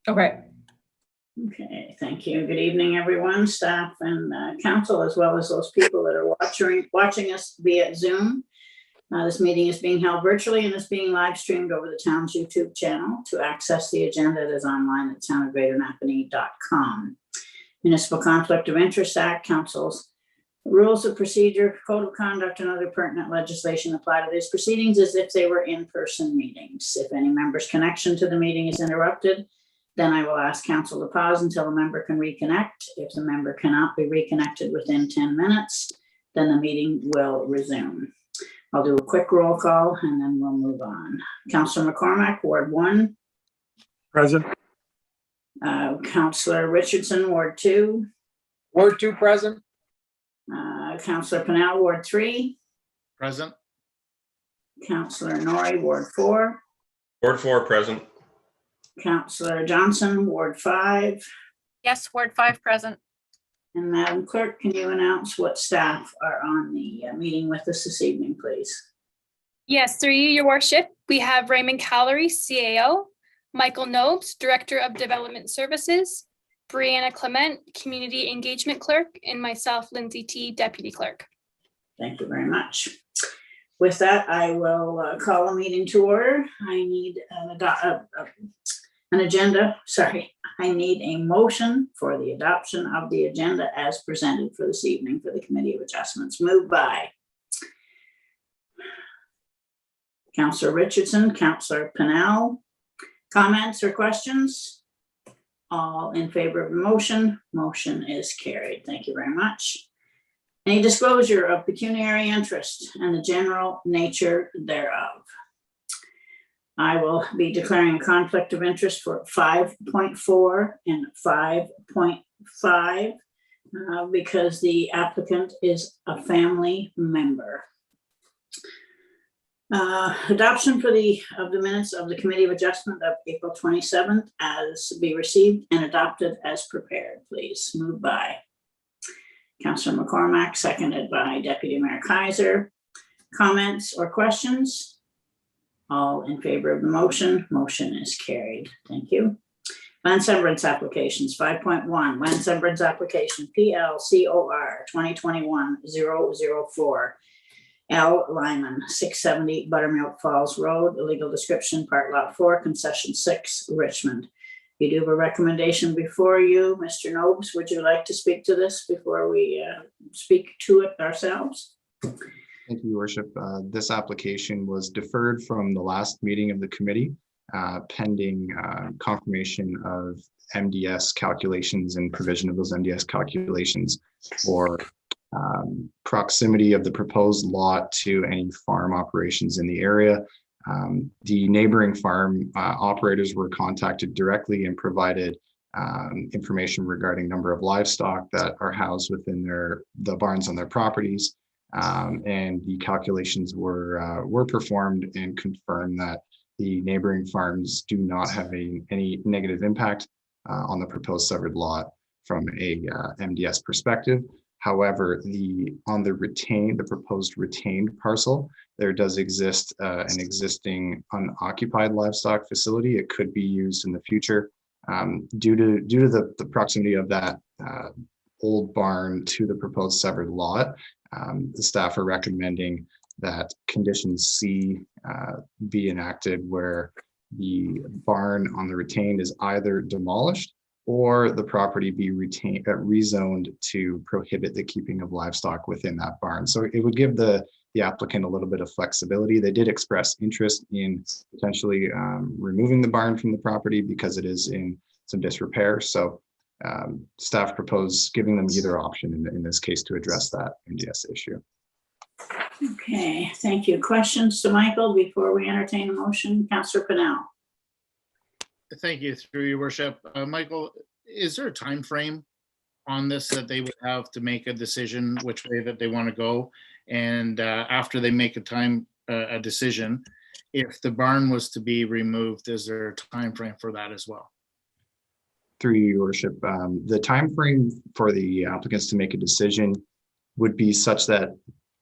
Okay. Okay, thank you. Good evening, everyone, staff and council, as well as those people that are watching us via Zoom. This meeting is being held virtually and is being live streamed over the town's YouTube channel. To access the agenda, it is online at townofgreaternapanee.com. Municipal Conflict of Interest Act, Council's Rules of Procedure, Code of Conduct, and other pertinent legislation apply to these proceedings as if they were in-person meetings. If any member's connection to the meeting is interrupted, then I will ask council to pause until a member can reconnect. If the member cannot be reconnected within 10 minutes, then the meeting will resume. I'll do a quick roll call and then we'll move on. Councillor McCormack, Ward 1. Present. Councillor Richardson, Ward 2. Ward 2 present. Councillor Pennell, Ward 3. Present. Councillor Norrie, Ward 4. Ward 4 present. Councillor Johnson, Ward 5. Yes, Ward 5 present. And Madam Clerk, can you announce what staff are on the meeting with us this evening, please? Yes, through you, Your Worship, we have Raymond Callery, CAO, Michael Nobes, Director of Development Services, Brianna Clement, Community Engagement Clerk, and myself, Lindsay T, Deputy Clerk. Thank you very much. With that, I will call a meeting to order. I need an agenda. Sorry, I need a motion for the adoption of the agenda as presented for this evening for the Committee of Adjustments. Moved by Councillor Richardson, Councillor Pennell. Comments or questions? All in favor of the motion? Motion is carried. Thank you very much. Any disclosure of pecuniary interest and the general nature thereof. I will be declaring a conflict of interest for 5.4 and 5.5 because the applicant is a family member. Adoption of the minutes of the Committee of Adjustment of April 27th as be received and adopted as prepared, please. Moved by Councillor McCormack, seconded by Deputy Mayor Kaiser. Comments or questions? All in favor of the motion? Motion is carried. Thank you. Land Severance Applications 5.1. Land Severance Application PLCOR 2021-004. L. Lyman, 670 Buttermilk Falls Road, illegal description, part lot 4, concession 6, Richmond. You do have a recommendation before you. Mr. Nobes, would you like to speak to this before we speak to it ourselves? Thank you, Your Worship. This application was deferred from the last meeting of the committee, pending confirmation of MDS calculations and provision of those MDS calculations for proximity of the proposed lot to any farm operations in the area. The neighboring farm operators were contacted directly and provided information regarding number of livestock that are housed within the barns on their properties. And the calculations were performed and confirmed that the neighboring farms do not have any negative impact on the proposed severed lot from a MDS perspective. However, the proposed retained parcel, there does exist an existing unoccupied livestock facility. It could be used in the future due to the proximity of that old barn to the proposed severed lot. The staff are recommending that condition C be enacted, where the barn on the retained is either demolished or the property be rezoned to prohibit the keeping of livestock within that barn. So it would give the applicant a little bit of flexibility. They did express interest in potentially removing the barn from the property because it is in some disrepair. So staff propose giving them either option in this case to address that MDS issue. Okay, thank you. Questions to Michael before we entertain a motion? Councillor Pennell. Thank you, through your worship. Michael, is there a time frame on this that they would have to make a decision which way that they want to go? And after they make a decision, if the barn was to be removed, is there a time frame for that as well? Through your worship, the time frame for the applicants to make a decision would be such that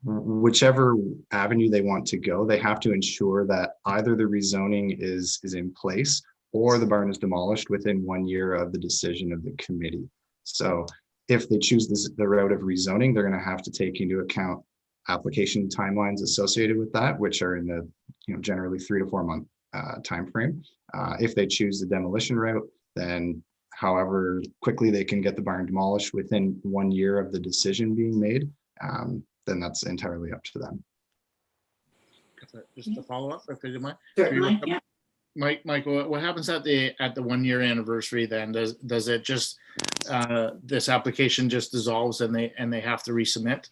whichever avenue they want to go, they have to ensure that either the rezoning is in place or the barn is demolished within 1 year of the decision of the committee. So if they choose the route of rezoning, they're going to have to take into account application timelines associated with that, which are in the generally 3 to 4 month time frame. If they choose the demolition route, then however quickly they can get the barn demolished within 1 year of the decision being made, then that's entirely up to them. Just to follow up, if you don't mind. Certainly, yeah. Michael, what happens at the 1 year anniversary then? Does it just this application just dissolves and they have to resubmit?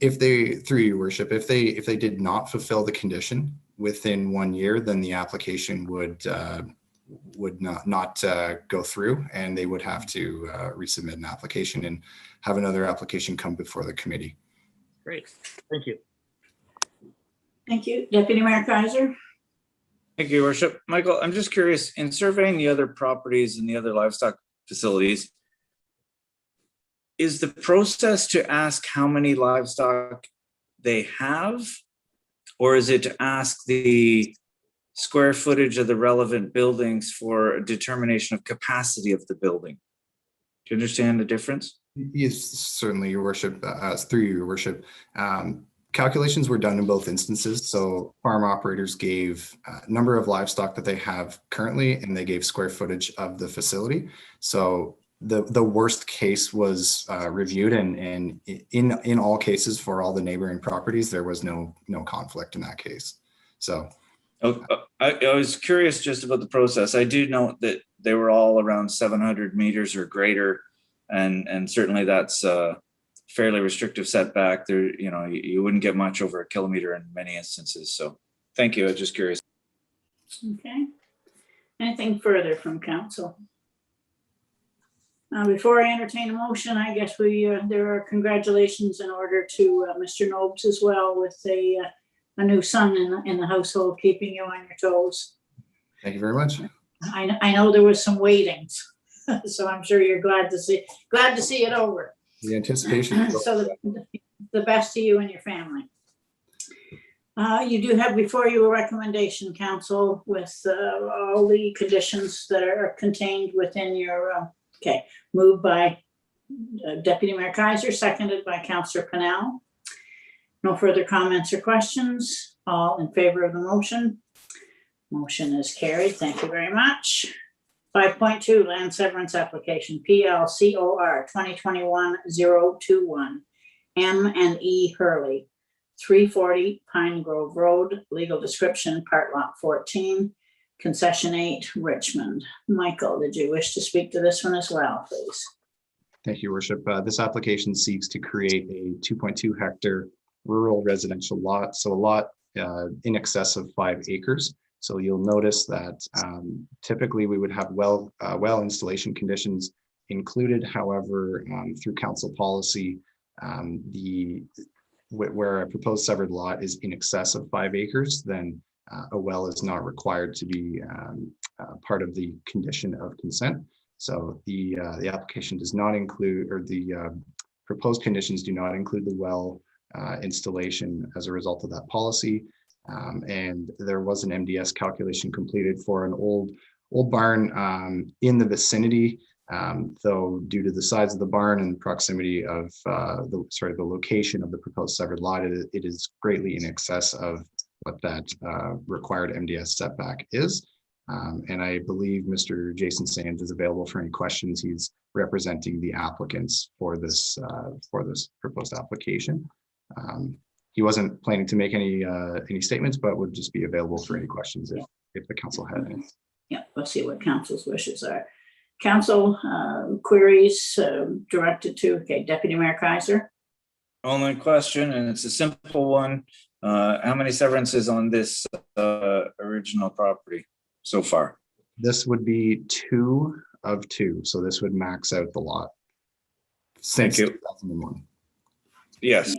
If they, through your worship, if they did not fulfill the condition within 1 year, then the application would not go through, and they would have to resubmit an application and have another application come before the committee. Great, thank you. Thank you. Deputy Mayor Kaiser. Thank you, Your Worship. Michael, I'm just curious, in surveying the other properties and the other livestock facilities, is the process to ask how many livestock they have, or is it to ask the square footage of the relevant buildings for a determination of capacity of the building? Do you understand the difference? Yes, certainly, Your Worship. Through Your Worship, calculations were done in both instances. So farm operators gave a number of livestock that they have currently, and they gave square footage of the facility. So the worst case was reviewed, and in all cases for all the neighboring properties, there was no conflict in that case. So I was curious just about the process. I do note that they were all around 700 meters or greater, and certainly that's a fairly restrictive setback. There, you wouldn't get much over 1 kilometer in many instances. So thank you. I was just curious. Okay. Anything further from council? Before I entertain a motion, I guess there are congratulations in order to Mr. Nobes as well, with a new son in the household, keeping you on your toes. thank you very much. I know there was some waitings, so I'm sure you're glad to see it over. The anticipation. So the best to you and your family. You do have before you a recommendation, council, with all the conditions that are contained within your, okay, moved by Deputy Mayor Kaiser, seconded by Councillor Pennell. No further comments or questions. All in favor of the motion? Motion is carried. Thank you very much. 5.2 Land Severance Application, PLCOR 2021-021, M&E Hurley, 340 Pine Grove Road, legal description, part lot 14, concession 8, Richmond. Michael, did you wish to speak to this one as well, please? Thank you, Worship. This application seeks to create a 2.2 hectare rural residential lot, so a lot in excess of 5 acres. So you'll notice that typically we would have well installation conditions included. However, through council policy, where a proposed severed lot is in excess of 5 acres, then a well is not required to be part of the condition of consent. So the application does not include, or the proposed conditions do not include the well installation as a result of that policy. And there was an MDS calculation completed for an old barn in the vicinity, though due to the size of the barn and proximity of the location of the proposed severed lot, it is greatly in excess of what that required MDS setback is. And I believe Mr. Jason Sands is available for any questions. He's representing the applicants for this proposed application. He wasn't planning to make any statements, but would just be available for any questions if the council had any. Yeah, we'll see what council's wishes are. Council queries directed to, okay, Deputy Mayor Kaiser. Only question, and it's a simple one. How many severances on this original property so far? This would be 2 of 2, so this would max out the lot. Since Thank you. 2001. Yes.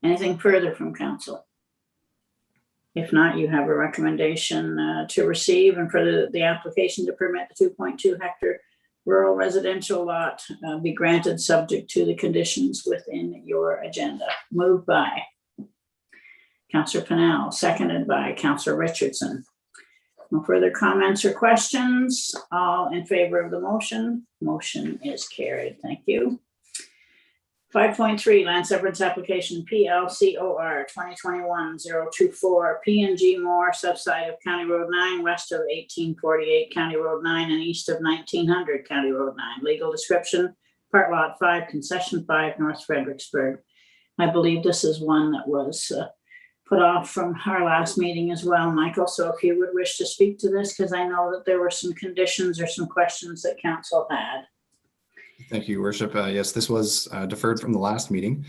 Anything further from council? If not, you have a recommendation to receive and for the application to permit the 2.2 hectare rural residential lot be granted subject to the conditions within your agenda. Moved by Councillor Pennell, seconded by Councillor Richardson. No further comments or questions. All in favor of the motion? Motion is carried. Thank you. 5.3 Land Severance Application PLCOR 2021-024 P&G Moore subside of County Road 9 west of 1848 County Road 9 and east of 1900 County Road 9. Legal description, Part Lot 5, Concession 5, North Fredericksburg. I believe this is one that was put off from our last meeting as well, Michael. So if you would wish to speak to this, because I know that there were some conditions or some questions that council had. Thank you, Your Worship. Yes, this was deferred from the last meeting,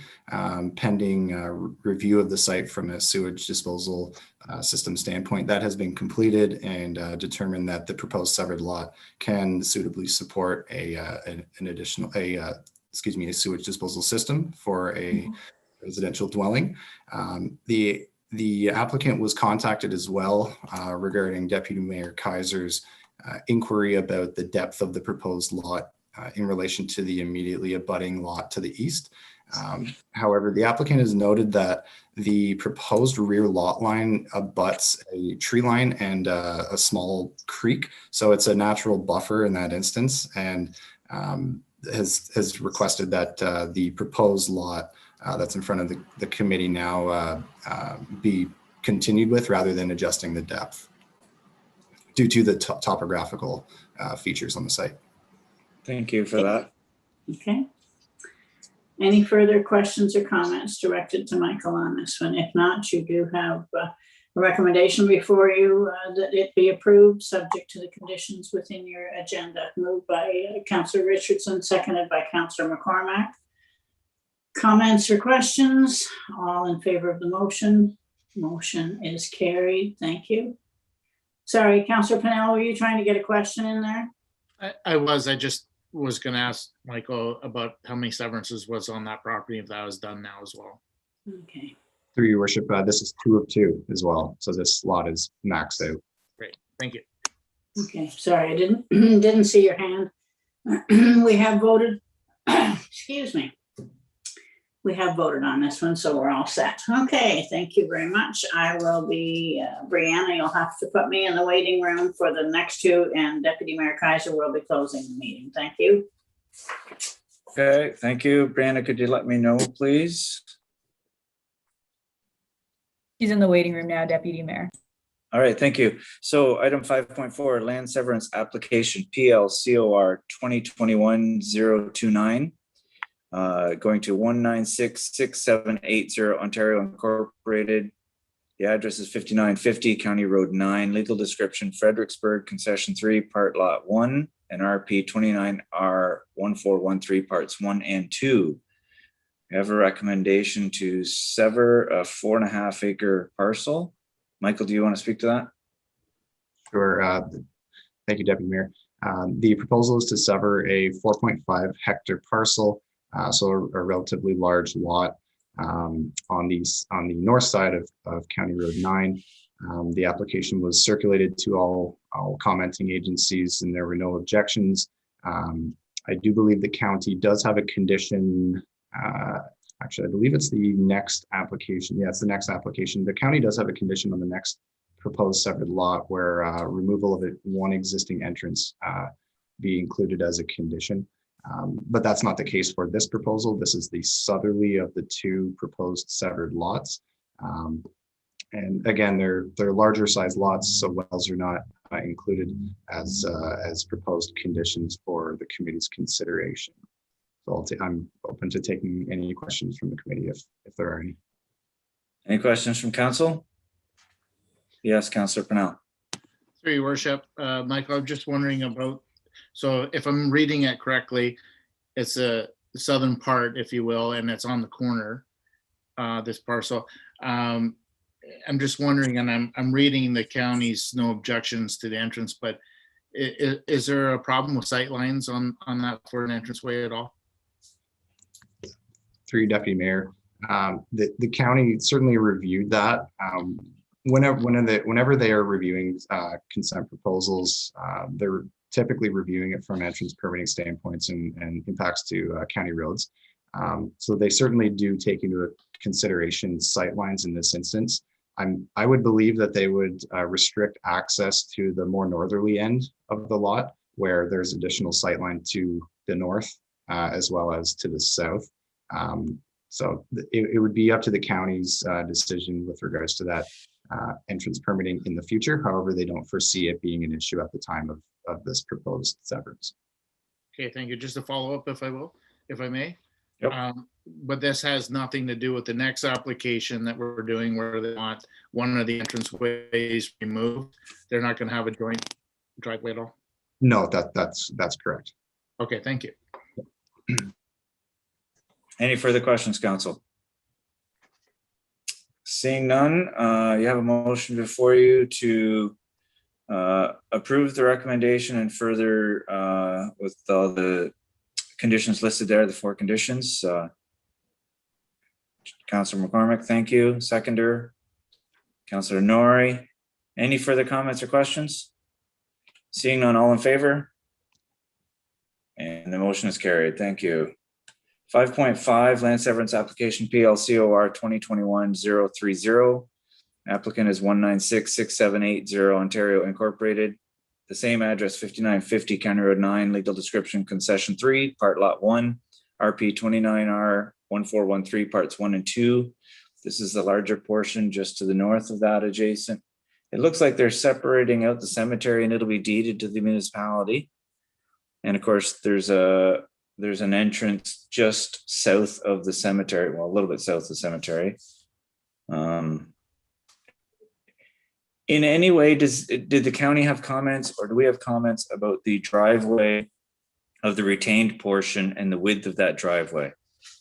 pending review of the site from a sewage disposal system standpoint. That has been completed and determined that the proposed severed lot can suitably support an additional a sewage disposal system for a residential dwelling. The applicant was contacted as well regarding Deputy Mayor Kaiser's inquiry about the depth of the proposed lot in relation to the immediately abutting lot to the east. However, the applicant has noted that the proposed rear lot line abuts a tree line and a small creek. So it's a natural buffer in that instance, and has requested that the proposed lot that's in front of the committee now be continued with rather than adjusting the depth due to the topographical features on the site. Thank you for that. Okay. Any further questions or comments directed to Michael on this one? If not, you do have a recommendation before you that it be approved, subject to the conditions within your agenda. Moved by Councillor Richardson, seconded by Councillor McCormack. Comments or questions? All in favor of the motion? Motion is carried. Thank you. Sorry, Councillor Pennell, were you trying to get a question in there? I just was going to ask Michael about how many severances was on that property, if that was done now as well. Okay. Through Your Worship, this is 2 of 2 as well. So this lot is maxed out. Great, thank you. Okay, sorry, I didn't see your hand. We have voted, excuse me. We have voted on this one, so we're all set. Okay, thank you very much. I will be, Brianna, you'll have to put me in the waiting room for the next 2, and Deputy Mayor Kaiser will be closing the meeting. Thank you. Okay, thank you. Brianna, could you let me know, please? She's in the waiting room now, Deputy Mayor. All right, thank you. So item 5.4, Land Severance Application PLCOR 2021-029. Going to 1966780 Ontario Incorporated. The address is 5950 County Road 9. Legal description, Fredericksburgh, Concession 3, Part Lot 1, and RP 29R1413, Parts 1 and 2. We have a recommendation to sever a 4.5 acre parcel. Michael, do you want to speak to that? Sure. Thank you, Deputy Mayor. The proposal is to sever a 4.5 hectare parcel. So a relatively large lot on the north side of County Road 9. The application was circulated to all commenting agencies, and there were no objections. I do believe the county does have a condition. Actually, I believe it's the next application. Yeah, it's the next application. The county does have a condition on the next proposed severed lot where removal of one existing entrance be included as a condition. But that's not the case for this proposal. This is the southerly of the 2 proposed severed lots. And again, they're larger size lots, so wells are not included as proposed conditions for the committee's consideration. So I'm open to taking any questions from the committee if there are any. Any questions from council? Yes, Councillor Pennell. Through Your Worship, Michael, I'm just wondering about, so if I'm reading it correctly, it's a southern part, if you will, and it's on the corner, this parcel. I'm just wondering, and I'm reading the county's no objections to the entrance, but is there a problem with sight lines on that for an entranceway at all? Through you, Deputy Mayor, the county certainly reviewed that. Whenever they are reviewing consent proposals, they're typically reviewing it from entrance permitting standpoints and impacts to county roads. So they certainly do take into consideration sight lines in this instance. I would believe that they would restrict access to the more northerly end of the lot where there's additional sightline to the north as well as to the south. So it would be up to the county's decision with regards to that entrance permitting in the future. However, they don't foresee it being an issue at the time of this proposed severance. Okay, thank you. Just to follow up, if I may. Yep. But this has nothing to do with the next application that we're doing where they want one of the entrance ways removed. They're not going to have a joint driveway at all? No, that's correct. Okay, thank you. Any further questions, council? Seeing none, you have a motion before you to approve the recommendation and further with all the conditions listed there, the 4 conditions. Councilor McCormick, thank you. Seconder, Councilor Nori. Any further comments or questions? Seeing none, all in favor? And the motion is carried. Thank you. 5.5 Land Severance Application PLCOR 2021-030. Applicant is 1966780 Ontario Incorporated. The same address, 5950 County Road 9, legal description concession 3, part lot 1, RP 29R 1413, parts 1 and 2. This is the larger portion just to the north of that adjacent. It looks like they're separating out the cemetery and it'll be deeded to the municipality. And of course, there's an entrance just south of the cemetery, well, a little bit south of the cemetery. In any way, did the county have comments or do we have comments about the driveway of the retained portion and the width of that driveway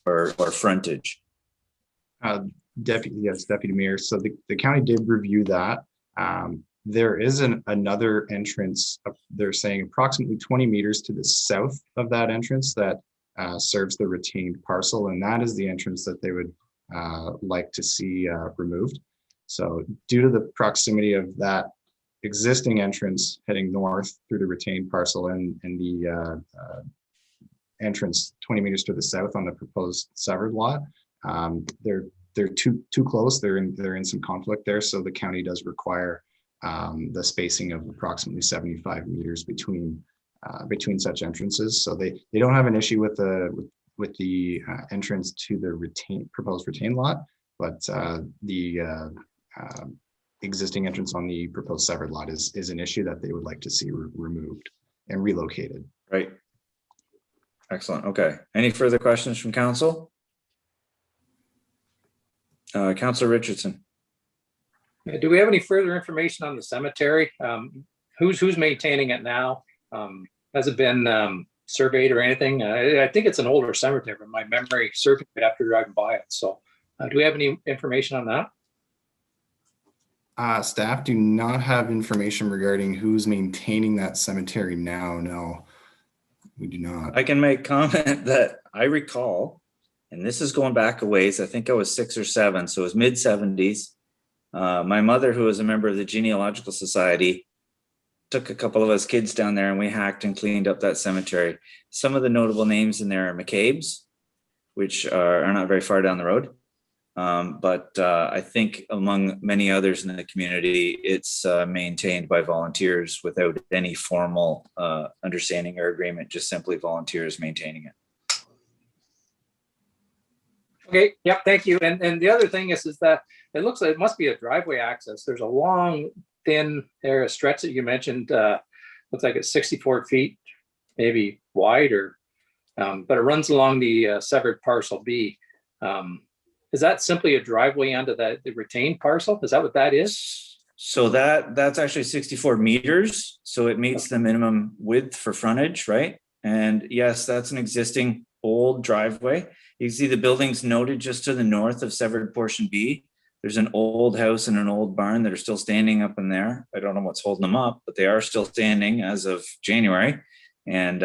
or frontage? Deputy Mayor. So the county did review that. There is another entrance, they're saying approximately 20 meters to the south of that entrance that serves the retained parcel. And that is the entrance that they would like to see removed. So due to the proximity of that existing entrance heading north through the retained parcel and the entrance 20 meters to the south on the proposed severed lot, they're too close. They're in some conflict there. So the county does require the spacing of approximately 75 meters between such entrances. So they don't have an issue with the entrance to the proposed retained lot, but the existing entrance on the proposed severed lot is an issue that they would like to see removed and relocated. Right. Excellent. Okay. Any further questions from council? Councilor Richardson. Do we have any further information on the cemetery? Who's maintaining it now? Has it been surveyed or anything? I think it's an older cemetery, but my memory served it after driving by it. So do we have any information on that? Staff do not have information regarding who's maintaining that cemetery now. No, we do not. I can make comment that I recall, and this is going back a ways, I think I was 6 or 7, so it was mid-70s. My mother, who was a member of the Genealogical Society, took a couple of us kids down there and we hacked and cleaned up that cemetery. Some of the notable names in there are McCabe's, which are not very far down the road. But I think among many others in the community, it's maintained by volunteers without any formal understanding or agreement, just simply volunteers maintaining it. Okay, yep, thank you. And the other thing is that it looks like it must be a driveway access. There's a long, thin area stretch that you mentioned, looks like it's 64 feet, maybe wide, or but it runs along the severed parcel B. Is that simply a driveway onto the retained parcel? Is that what that is? So that's actually 64 meters. So it meets the minimum width for frontage, right? And yes, that's an existing old driveway. You can see the buildings noted just to the north of severed portion B. There's an old house and an old barn that are still standing up in there. I don't know what's holding them up, but they are still standing as of January. And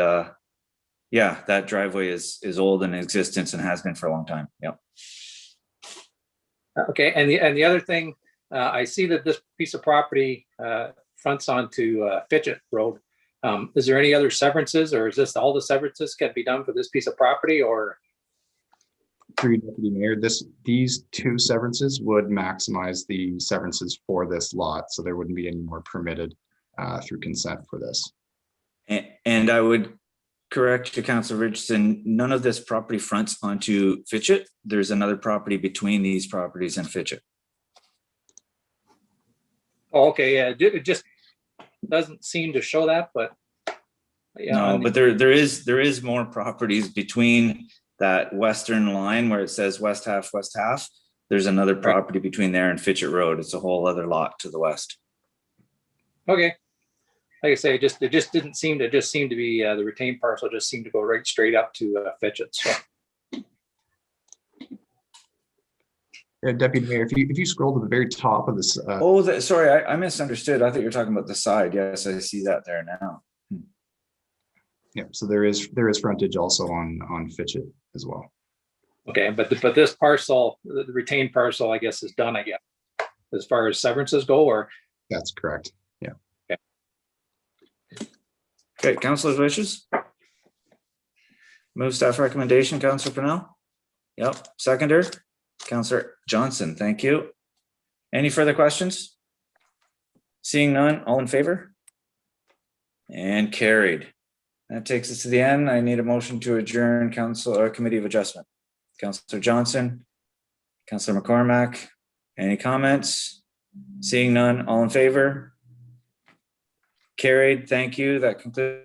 yeah, that driveway is old in existence and has been for a long time. Yep. Okay, and the other thing, I see that this piece of property fronts onto Fitchett Road. Is there any other severances, or is this all the severances can be done for this piece of property, or? Through you, Deputy Mayor, these two severances would maximize the severances for this lot, so there wouldn't be any more permitted through consent for this. And I would correct you, Councilor Richardson, none of this property fronts onto Fitchett. There's another property between these properties and Fitchett. Oh, okay, yeah, it just doesn't seem to show that, but. Yeah, No, but there is more properties between that western line where it says west half, west half. There's another property between there and Fitchett Road. It's a whole other lot to the west. Okay. Like I say, it just didn't seem to, just seemed to be, the retained parcel just seemed to go right straight up to Fitchett, so. Deputy Mayor, if you scroll to the very top of this. Sorry, I misunderstood. I thought you were talking about the side. Yes, I see that there now. Yeah, so there is frontage also on Fitchett as well. Okay, but this parcel, the retained parcel, I guess, is done, I guess, as far as severances go, or? That's correct. Yeah. Okay, Councilor's wishes. Move staff recommendation, Councilor Purnell. Yep, seconder, Councilor Johnson. Thank you. Any further questions? Seeing none, all in favor? And carried. That takes us to the end. I need a motion to adjourn Council or Committee of Adjustment. Councilor Johnson, Councilor McCormack, any comments? Seeing none, all in favor? Carried. Thank you. That concludes